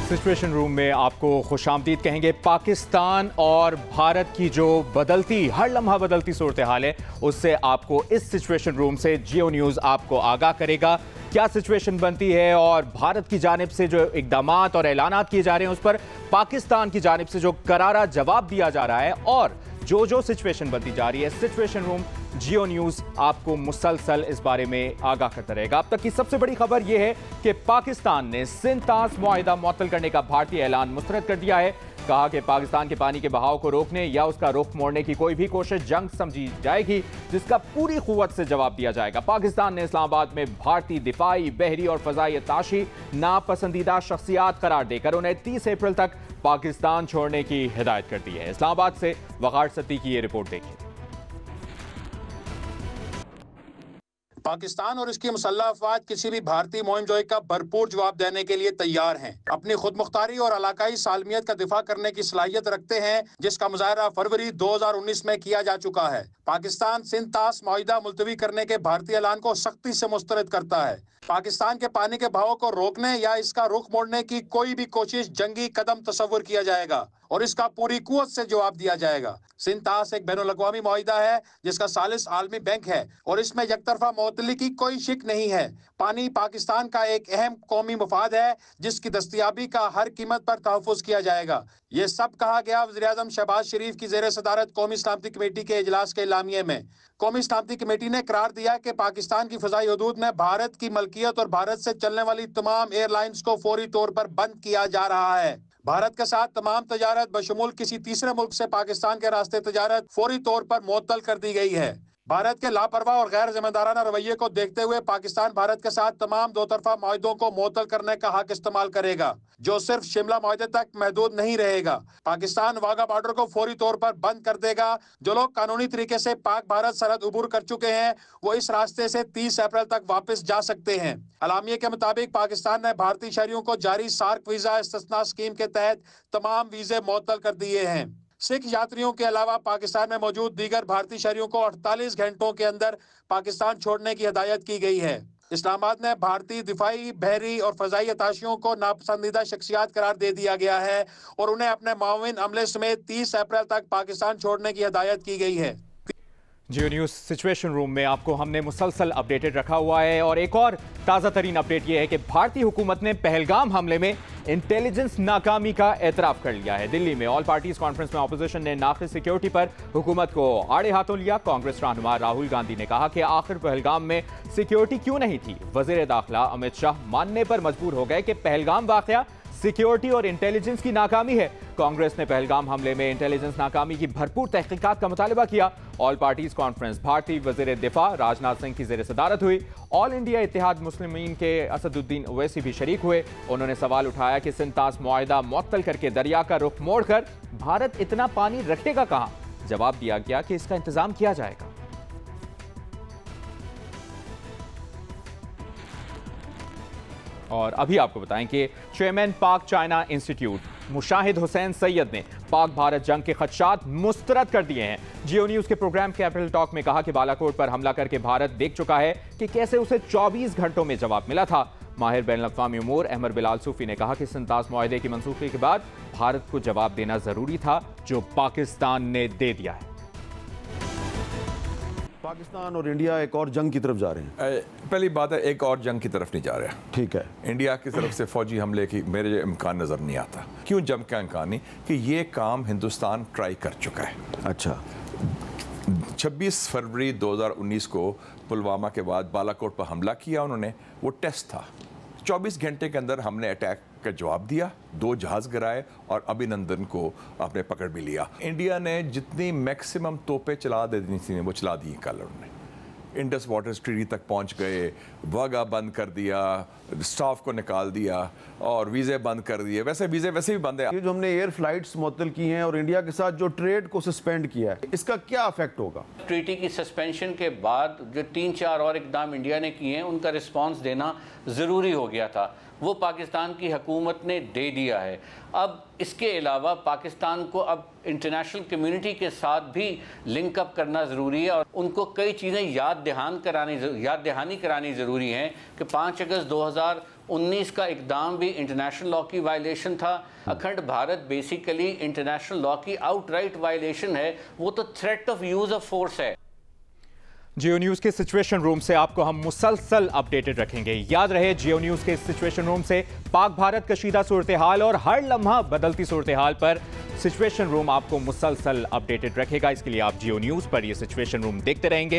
Situation room में आपको खुशामदीद कहेंगे। पाकिस्तान और भारत की जो बदलती हर लम्हा बदलती सूरत हाल है, उससे आपको इस सिचुएशन रूम से जियो न्यूज़ आपको आगाह करेगा। क्या सिचुएशन बनती है और भारत की जानिब से जो इकदामात और ऐलानात किए जा रहे हैं उस पर पाकिस्तान की जानिब से जो करारा जवाब दिया जा रहा है और जो सिचुएशन बनती जा रही है, सिचुएशन रूम जियो न्यूज़ आपको मुसलसल इस बारे में आगाह करता रहेगा। अब तक की सबसे बड़ी खबर यह है कि पाकिस्तान ने सिंध तास मुआहिदा मुअत्तल करने का भारतीय ऐलान मुस्तरद कर दिया है। कहा कि पाकिस्तान के पानी के बहाव को रोकने या उसका रुख मोड़ने की कोई भी कोशिश जंग समझी जाएगी, जिसका पूरी कुव्वत से जवाब दिया जाएगा। पाकिस्तान ने इस्लामाबाद में भारतीय दिफाई, बहरी और फजाई अत्ताशी नापसंदीदा शख्सियात करार देकर उन्हें 30 अप्रैल तक पाकिस्तान छोड़ने की हिदायत कर दी है। इस्लामाबाद से वकार सती की ये रिपोर्ट देखिए। पाकिस्तान और इसकी मुसल्लह अफवाज किसी भी भारतीय मुहिमजोई का भरपूर जवाब देने के लिए तैयार हैं। अपनी खुद मुख्तारी और इलाकाई सालमियत का दिफा करने की सलाहियत रखते हैं, जिसका मुजाहरा फरवरी 2019 में किया जा चुका है। पाकिस्तान सिंध तास मुआहिदा मुलतवी करने के भारतीय ऐलान को सख्ती से मुस्तरद करता है। पाकिस्तान के पानी के बहाव को रोकने या इसका रुख मोड़ने की कोई भी कोशिश जंगी कदम तस्वुर किया जाएगा और इसका पूरी कुव्वत से जवाब दिया जाएगा। सिंध तास एक बैनुल-अक़वामी मुआहिदा है जिसका सालिस आलमी बैंक है और इसमें यकतरफा मुअत्तली की कोई शिक नहीं है। पानी पाकिस्तान का एक अहम कौमी मफाद है जिसकी दस्तयाबी का हर कीमत पर तहफ़्फ़ुज़ किया जाएगा। ये सब कहा गया वज़ीर-ए-आज़म शहबाज शरीफ की ज़ेर सदारत कौमी सलामती कमेटी के इजलास के एलामिये में। कौमी सलामती कमेटी ने करार दिया कि पाकिस्तान की फ़ज़ाई हदूद में भारत की मलकियत और भारत से चलने वाली तमाम एयरलाइंस को फौरी तौर पर बंद किया जा रहा है। भारत के साथ तमाम तजारत बशमूल किसी तीसरे मुल्क से पाकिस्तान के रास्ते तजारत फौरी तौर पर मुअत्तल कर दी गई है। भारत के लापरवाह और गैर जिम्मेदाराना रवैये को देखते हुए पाकिस्तान भारत के साथ तमाम दो तरफा मुआहिदों को मुअत्तल करने का हक इस्तेमाल करेगा, जो सिर्फ शिमला मुआहिदे तक महदूद नहीं रहेगा। पाकिस्तान वाघा बॉर्डर को फौरी तौर पर बंद कर देगा। जो लोग कानूनी तरीके से पाक भारत सरहद उबूर कर चुके हैं वो इस रास्ते से 30 अप्रैल तक वापस जा सकते हैं। अलामिये के मुताबिक पाकिस्तान ने भारतीय शहरियों को जारी सार्क वीजा इस्तिस्ना स्कीम के तहत तमाम वीजे मुअत्तल कर दिए हैं। सिख यात्रियों के अलावा पाकिस्तान में मौजूद दीगर भारतीय शहरियों को 48 घंटों के अंदर पाकिस्तान छोड़ने की हिदायत की गई है। इस्लामाबाद ने भारतीय दिफाई, बहरी और फजाई अत्ताशियों को नापसंदीदा शख्सियात करार दे दिया गया है और उन्हें अपने माविन अमले समेत 30 अप्रैल तक पाकिस्तान छोड़ने की हिदायत की गई है। जियो न्यूज़ सिचुएशन रूम में आपको हमने मुसलसल अपडेटेड रखा हुआ है और एक और ताज़ा तरीन अपडेट यह है कि भारतीय हुकूमत ने पहलगाम हमले में इंटेलिजेंस नाकामी का एतराफ़ कर लिया है। दिल्ली में ऑल पार्टीज कॉन्फ्रेंस में अपोजिशन ने नाक़िस सिक्योरिटी पर हुकूमत को आड़े हाथों लिया। कांग्रेस रहनुमा राहुल गांधी ने कहा कि आखिर पहलगाम में सिक्योरिटी क्यों नहीं थी। वज़ीर दाखिला अमित शाह मानने पर मजबूर हो गए कि पहलगाम वाक़या सिक्योरिटी और इंटेलिजेंस की नाकामी है। कांग्रेस ने पहलगाम हमले में इंटेलिजेंस नाकामी की भरपूर तहकीकात का मुतालबा किया। ऑल पार्टीज कॉन्फ्रेंस भारतीय वज़ीर दिफा राजनाथ सिंह की ज़ेर सदारत हुई। ऑल इंडिया इत्तेहाद मुस्लिमीन के असदुद्दीन ओवैसी भी शरीक हुए। उन्होंने सवाल उठाया कि सिंध तास मुआहिदा मुअत्तल करके दरिया का रुख मोड़कर भारत इतना पानी रखेगा कहां। जवाब दिया गया कि इसका इंतजाम किया जाएगा। और अभी आपको बताएं कि चेयरमैन पाक चाइना इंस्टीट्यूट मुशाहिद हुसैन सैयद ने पाक भारत जंग के खदशात मुस्तरद कर दिए हैं। जियो न्यूज़ के प्रोग्राम कैपिटल टॉक में कहा कि बालाकोट पर हमला करके भारत देख चुका है कि कैसे उसे 24 घंटों में जवाब मिला था। माहिर बैनुल-अक़वामी उमूर अहमर बिलाल सूफी ने कहा कि सिंध तास मुआहिदे की मंसूखी के बाद भारत को जवाब देना जरूरी था, जो पाकिस्तान ने दे दिया है। पाकिस्तान और इंडिया एक और जंग की तरफ जा रहे हैं। पहली बात है, एक और जंग की तरफ नहीं जा रहा। ठीक है, इंडिया की तरफ से फौजी हमले की मेरे इम्कान नज़र नहीं आता। क्यों जंग का इम्कान नहीं? कि ये काम हिंदुस्तान ट्राई कर चुका है। अच्छा, 26 फरवरी 2019 को पुलवामा के बाद बालाकोट पर हमला किया उन्होंने, वो टेस्ट था। 24 घंटे के अंदर हमने अटैक का जवाब दिया, 2 जहाज गिराए और अभिनंदन को आपने पकड़ भी लिया। इंडिया ने जितनी मैक्सिमम तोपें चला देनी थी वो चला दी कल उन्होंने। इंडस वाटर ट्रीटी तक पहुंच गए, वाघा बंद कर दिया, स्टाफ को निकाल दिया और वीज़े बंद कर दिए। वैसे वीज़े वैसे भी बंद है। ये जो हमने एयर फ्लाइट्स मुअत्तल की हैं और इंडिया के साथ जो ट्रेड को सस्पेंड किया है, इसका क्या इफेक्ट होगा? ट्रीटी की सस्पेंशन के बाद जो 3-4 और इकदाम इंडिया ने किए हैं उनका रिस्पांस देना ज़रूरी हो गया था, वो पाकिस्तान की हुकूमत ने दे दिया है। अब इसके अलावा पाकिस्तान को अब इंटरनेशनल कम्युनिटी के साथ भी लिंक अप करना ज़रूरी है और उनको कई चीज़ें याद दहानी करानी ज़रूरी हैं कि 5 अगस्त 19 का इकदाम भी इंटरनेशनल लॉ की वायलेशन था। अखंड भारत बेसिकली इंटरनेशनल लॉ की आउटराइट वायलेशन है, वो तो threat of use of force है। जियो न्यूज के सिचुएशन रूम से आपको हम मुसलसल अपडेटेड रखेंगे। याद रहे, जियो न्यूज के सिचुएशन रूम से पाक भारत कशीदा सूरत हाल और हर लम्हा बदलती सूरत हाल पर सिचुएशन रूम आपको मुसलसल अपडेटेड रखेगा। इसके लिए आप जियो न्यूज पर यह सिचुएशन रूम देखते रहेंगे।